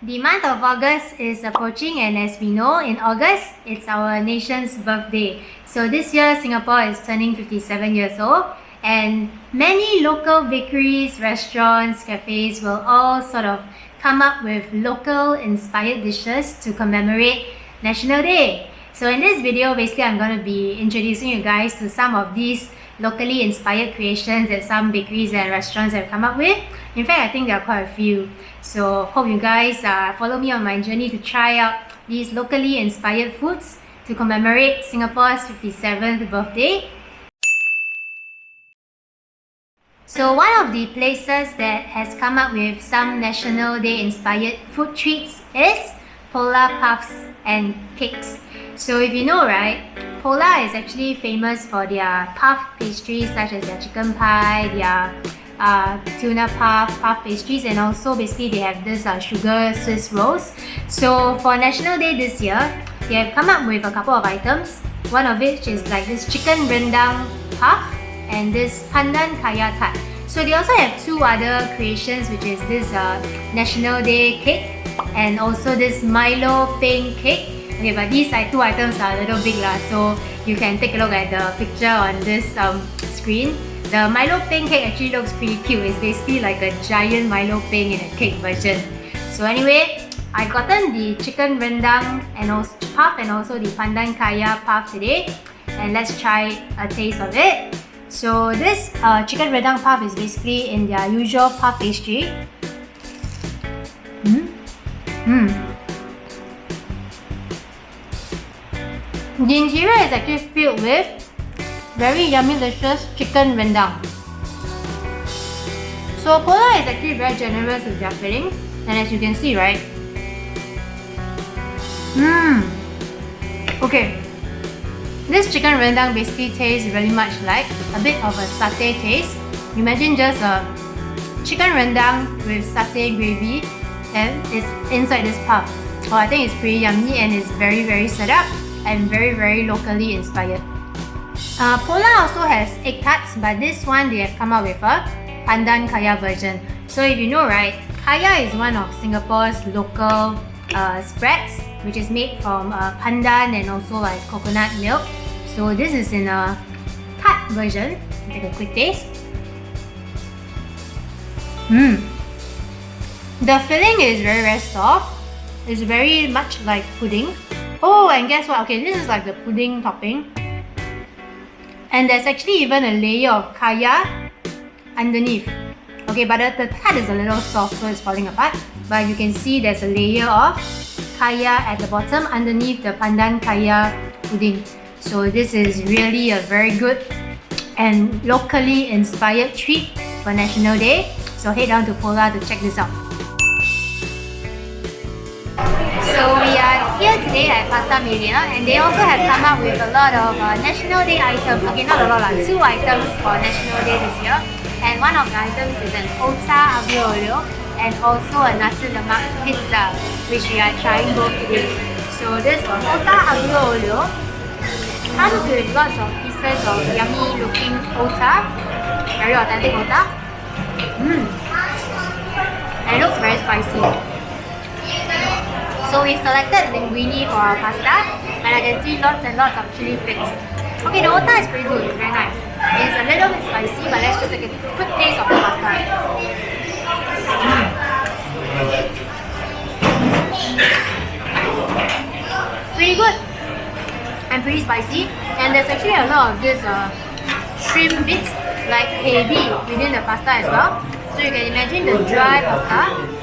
The month of August is approaching, and as we know, in August, it's our nation's birthday. So this year, Singapore is turning 57 years old, and many local bakeries, restaurants, cafes will all sort of come up with local inspired dishes to commemorate National Day. So in this video, basically I'm going to be introducing you guys to some of these locally inspired creations that some bakeries and restaurants have come up with. In fact, I think there are quite a few. So hope you guys follow me on my journey to try out these locally inspired foods to commemorate Singapore's 57th birthday. So one of the places that has come up with some National Day inspired food treats is POLA puffs and cakes. So if you know, right, POLA is actually famous for their puff pastries such as their chicken pie, their tuna puff pastries, and also basically they have this sugar Swiss rolls. So for National Day this year, they have come up with a couple of items. One of which is like this chicken rendang puff and this pandan kaya tart. So they also have two other creations, which is this National Day cake and also this Milo peng cake. Okay, but these two items are a little big lah, so you can take a look at the picture on this screen. The Milo peng cake actually looks pretty cute. It's basically like a giant Milo peng in a cake version. So anyway, I've gotten the chicken rendang and also puff and also the pandan kaya puff today, and let's try a taste of it. So this chicken rendang puff is basically in their usual puff pastry. The interior is actually filled with very yummy delicious chicken rendang. So POLA is actually very generous with their filling, and as you can see, right? Okay. This chicken rendang basically tastes really much like a bit of a satay taste. Imagine just a chicken rendang with satay gravy and it's inside this puff. Oh, I think it's pretty yummy and it's very set up and very locally inspired. POLA also has egg tarts, but this one they have come up with a pandan kaya version. So if you know, right, kaya is one of Singapore's local spreads, which is made from pandan and also like coconut milk. So this is in a tart version. Take a quick taste. The filling is very soft. It's very much like pudding. Oh, and guess what? Okay, this is like the pudding topping. And there's actually even a layer of kaya underneath. Okay, but the tart is a little soft, so it's falling apart. But you can see there's a layer of kaya at the bottom underneath the pandan kaya pudding. So this is really a very good and locally inspired treat for National Day. So head down to POLA to check this out. So we are here today at Pasta Mania, and they also have come up with a lot of National Day items. Okay, not a lot, like 2 items for National Day this year. And one of the items is an otah aglio olio and also a nasi lemak pizza, which we are trying both today. So this otah aglio olio comes with lots of pieces of yummy looking otah, very authentic otah. And it looks very spicy. So we selected linguine for our pasta, and I can see lots and lots of chili flakes. Okay, the otah is pretty good, it's very nice. It's a little bit spicy, but let's just take a quick taste of the pasta. Pretty good and pretty spicy, and there's actually a lot of this shrimp bits like hebi within the pasta as well. So you can imagine the dry pasta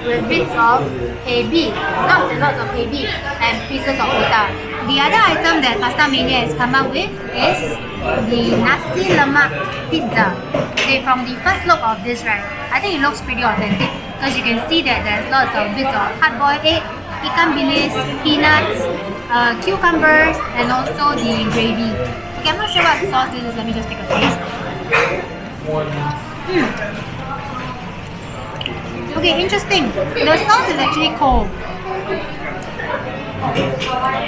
with bits of hebi, lots and lots of hebi and pieces of otah. The other item that Pasta Mania has come up with is the nasi lemak pizza. Okay, from the first look of this, right, I think it looks pretty authentic because you can see that there's lots of bits of hard-boiled egg, ikan bilis, peanuts, cucumbers, and also the gravy. Okay, I'm not sure what sauce this is. Let me just take a taste. Okay, interesting. The sauce is actually cold.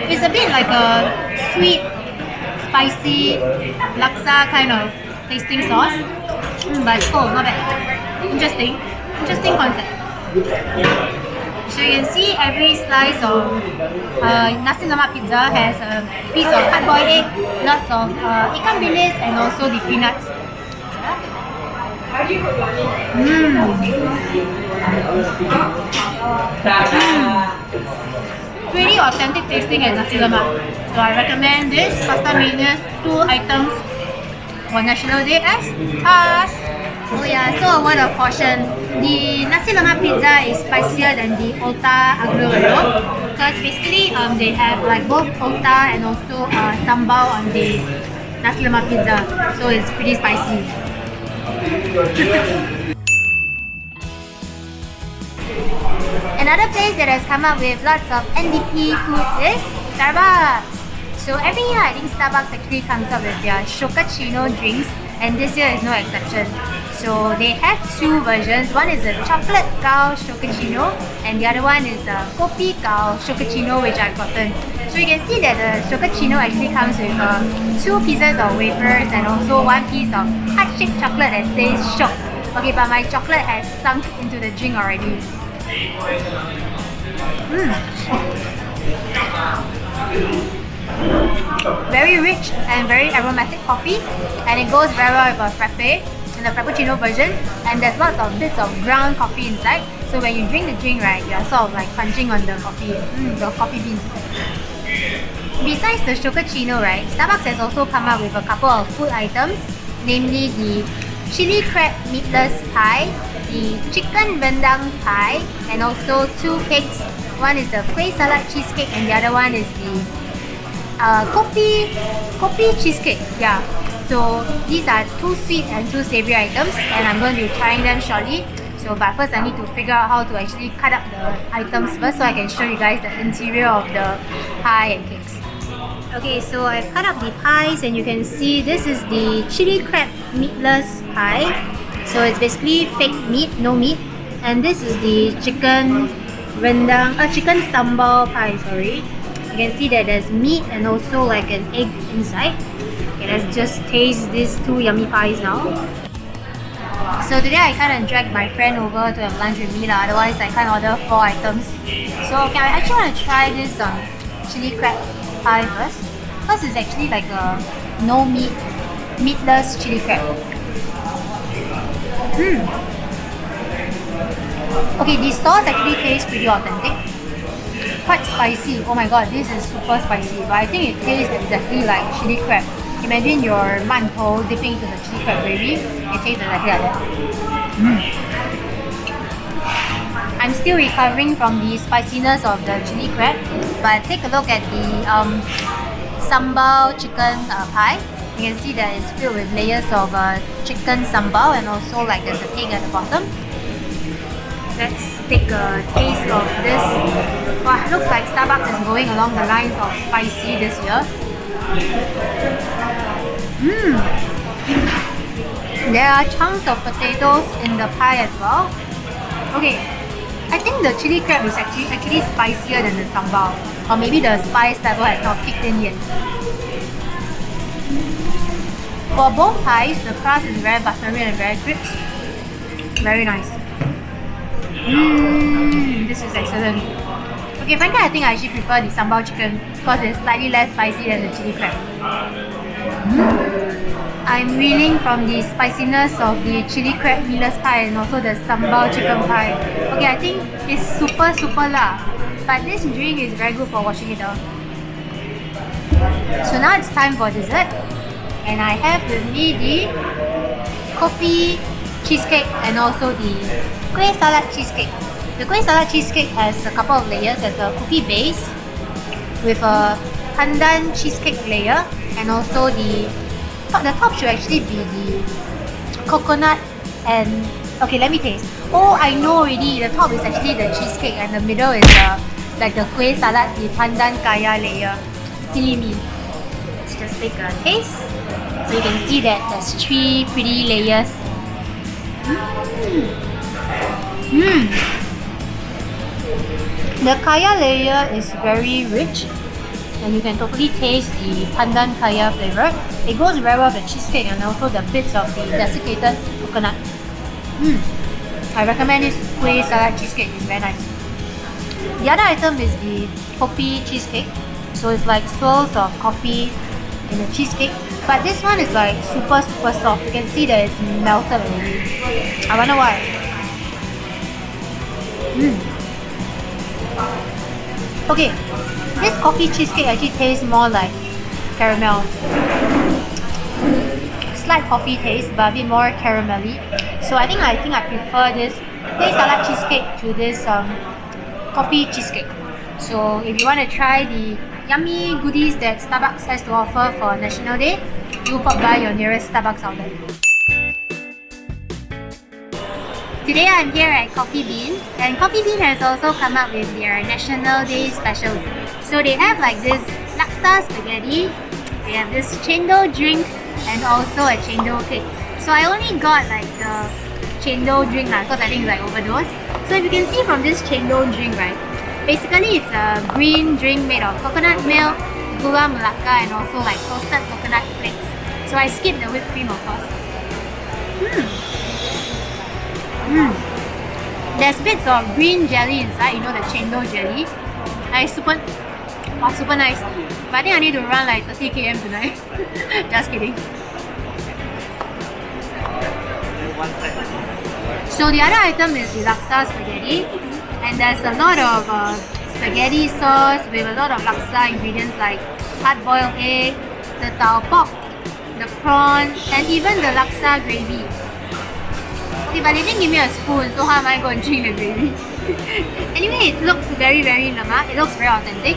It's a bit like a sweet, spicy laksa kind of tasting sauce, but it's cold, not bad. Interesting concept. So you can see every slice of nasi lemak pizza has a piece of hard-boiled egg, lots of ikan bilis, and also the peanuts. Pretty authentic tasting at nasi lemak. So I recommend this pasta mayonnaise, 2 items for National Day as pass. Oh yeah, so a word of caution. The nasi lemak pizza is spicier than the Ota aglio olio because basically they have like both Ota and also sambal on the nasi lemak pizza, so it's pretty spicy. Another place that has come up with lots of NDP foods is Starbucks. So every year I think Starbucks actually comes up with their Shokachino drinks, and this year is no exception. So they have 2 versions. One is a chocolate gao Shokachino and the other one is a kopi gao Shokachino, which I've gotten. So you can see that the Shokachino actually comes with 2 pieces of wafers and also 1 piece of heart-shaped chocolate that says Shok. Okay, but my chocolate has sunk into the drink already. Very rich and very aromatic coffee, and it goes very well with a frappe in the frappuccino version, and there's lots of bits of ground coffee inside, so when you drink the drink, right, you're sort of like crunching on the coffee beans. Besides the Shokachino, right, Starbucks has also come up with a couple of food items, namely the chili crab meatless pie, the chicken rendang pie, and also 2 cakes. One is the kueh salad cheesecake and the other one is the kopi cheesecake. Yeah, so these are 2 sweet and 2 savory items, and I'm going to be trying them shortly. So but first I need to figure out how to actually cut up the items first so I can show you guys the interior of the pie and cakes. Okay, so I've cut up the pies and you can see this is the chili crab meatless pie. So it's basically fake meat, no meat. And this is the chicken rendang, chicken sambal pie, sorry. You can see that there's meat and also like an egg inside. Okay, let's just taste these 2 yummy pies now. So today I kind of dragged my friend over to have lunch with me, otherwise I can't order 4 items. So okay, I actually want to try this chili crab pie first. First is actually like a no meat, meatless chili crab. Okay, the sauce actually tastes pretty authentic. Quite spicy. Oh my god, this is super spicy. But I think it tastes exactly like chili crab. Imagine your mantou dipping into the chili crab gravy. It tastes exactly like that. I'm still recovering from the spiciness of the chili crab, but take a look at the sambal chicken pie. You can see that it's filled with layers of chicken sambal and also like there's a egg at the bottom. Let's take a taste of this. Wow, it looks like Starbucks is going along the lines of spicy this year. There are chunks of potatoes in the pie as well. Okay, I think the chili crab is actually spicier than the sambal, or maybe the spice level has not kicked in yet. For both pies, the crust is very buttery and very crisp. Very nice. This is excellent. Okay, frankly, I think I actually prefer the sambal chicken because it's slightly less spicy than the chili crab. I'm reeling from the spiciness of the chili crab meatless pie and also the sambal chicken pie. Okay, I think it's super lah, but this drink is very good for washing it down. So now it's time for dessert, and I have with me the kopi cheesecake and also the kueh salad cheesecake. The kueh salad cheesecake has a couple of layers. There's a cookie base with a pandan cheesecake layer, and also the top should actually be the coconut and... Okay, let me taste. Oh, I know already. The top is actually the cheesecake and the middle is like the kueh salad, the pandan kaya layer. Silly me. Let's just take a taste. So you can see that there's 3 pretty layers. The kaya layer is very rich, and you can totally taste the pandan kaya flavor. It goes very well with the cheesecake and also the bits of the desiccated coconut. I recommend this kueh salad cheesecake, it's very nice. The other item is the kopi cheesecake. So it's like swirls of coffee in a cheesecake. But this one is like super soft. You can see that it's melted already. I wonder why. Okay, this coffee cheesecake actually tastes more like caramel. Slight coffee taste, but a bit more caramelly. So I think I prefer this plain salad cheesecake to this coffee cheesecake. So if you want to try the yummy goodies that Starbucks has to offer for National Day, do pop by your nearest Starbucks outlet. Today I'm here at Coffee Bean, and Coffee Bean has also come up with their National Day specials. So they have like this laksa spaghetti, they have this chendol drink, and also a chendol cake. So I only got like the chendol drink because I think it's like overdose. So if you can see from this chendol drink, right, basically it's a green drink made of coconut milk, gula melaka, and also like toasted coconut flakes. So I skipped the whipped cream, of course. There's bits of green jelly inside, you know, the chendol jelly. Like super nice. But I think I need to run like 30 km tonight. Just kidding. So the other item is the laksa spaghetti, and there's a lot of spaghetti sauce with a lot of laksa ingredients like hard-boiled egg, the tau pok, the prawn, and even the laksa gravy. Okay, but they didn't give me a spoon, so how am I going to drink the gravy? Anyway, it looks very lemak. It looks very authentic.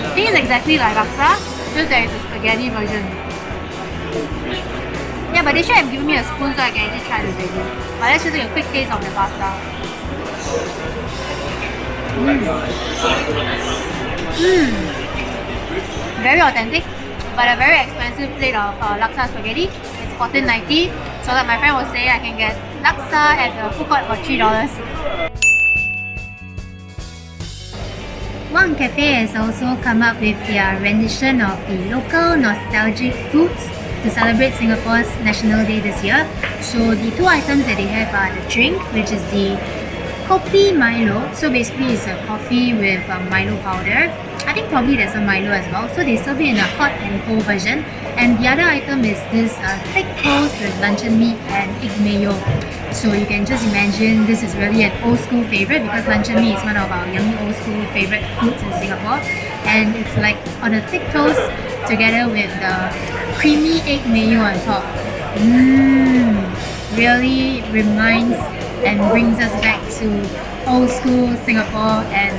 It tastes exactly like laksa, just that it's a spaghetti version. Yeah, but they should have given me a spoon so I can actually try the gravy. But let's just take a quick taste of the pasta. Very authentic, but a very expensive plate of laksa spaghetti. It's $14.90. So like my friend was saying, I can get laksa at the food court for $3. One Cafe has also come up with their rendition of the local nostalgic foods to celebrate Singapore's National Day this year. So the two items that they have are the drink, which is the Kopi Milo. So basically it's a coffee with Milo powder. I think probably there's a Milo as well. So they serve it in a hot and cold version. And the other item is this thick toast with luncheon meat and egg mayo. So you can just imagine this is really an old school favorite because luncheon meat is one of our yummy old school favorite foods in Singapore. And it's like on a thick toast together with the creamy egg mayo on top. Really reminds and brings us back to old school Singapore, and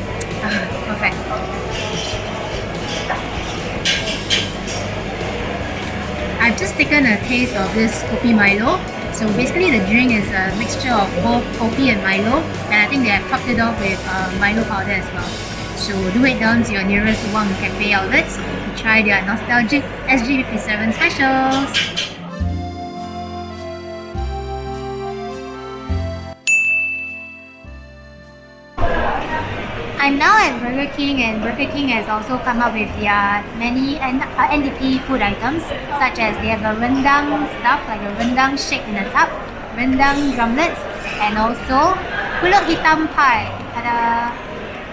perfect. I've just taken a taste of this Kopi Milo. So basically the drink is a mixture of both Kopi and Milo, and I think they have topped it off with Milo powder as well. So do head down to your nearest One Cafe outlets to try their nostalgic SG57 specials. I'm now at Burger King, and Burger King has also come up with their many NDP food items, such as they have a rendang stuff, like a rendang shake in a tub, rendang drumlets, and also pulut hitam pie.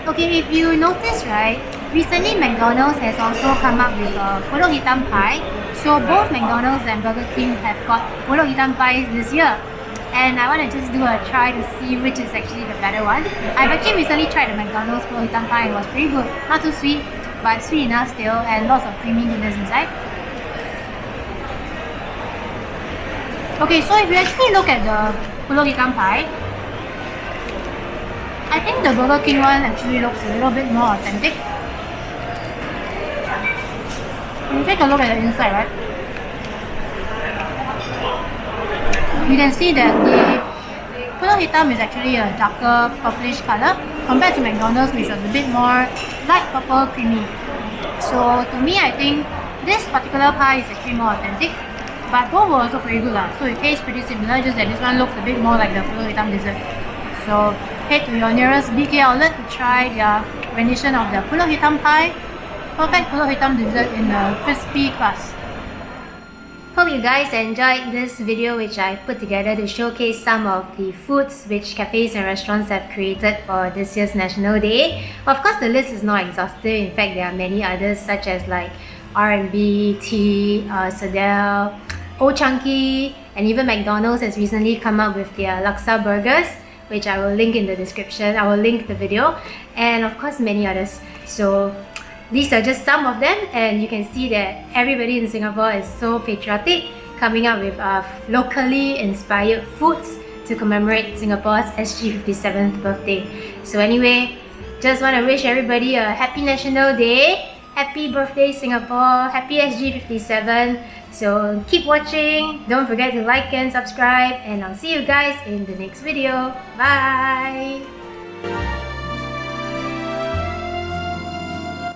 Okay, if you notice, right, recently McDonald's has also come up with a pulut hitam pie. So both McDonald's and Burger King have got pulut hitam pies this year. And I want to just do a try to see which is actually the better one. I've actually recently tried the McDonald's pulut hitam pie and it was pretty good. Not too sweet, but sweet enough still, and lots of creamy goodness inside. Okay, so if you actually look at the pulut hitam pie, I think the Burger King one actually looks a little bit more authentic. You take a look at the inside, right? You can see that the pulut hitam is actually a darker purplish color compared to McDonald's, which was a bit more light purple creamy. So to me, I think this particular pie is actually more authentic, but both were also pretty good. So it tastes pretty similar, just that this one looks a bit more like the pulut hitam dessert. So head to your nearest BK outlet to try their rendition of the pulut hitam pie. Perfect pulut hitam dessert in a crispy crust. Hope you guys enjoyed this video which I put together to showcase some of the foods which cafes and restaurants have created for this year's National Day. Of course, the list is not exhaustive. In fact, there are many others such as like R&B, tea, Sadel, Old Chunky, and even McDonald's has recently come up with their Laksa burgers, which I will link in the description. I will link the video, and of course many others. So these are just some of them, and you can see that everybody in Singapore is so patriotic, coming up with locally inspired foods to commemorate Singapore's SG57th birthday. So anyway, just want to wish everybody a happy National Day. Happy birthday Singapore, happy SG57. So keep watching, don't forget to like and subscribe, and I'll see you guys in the next video. Bye!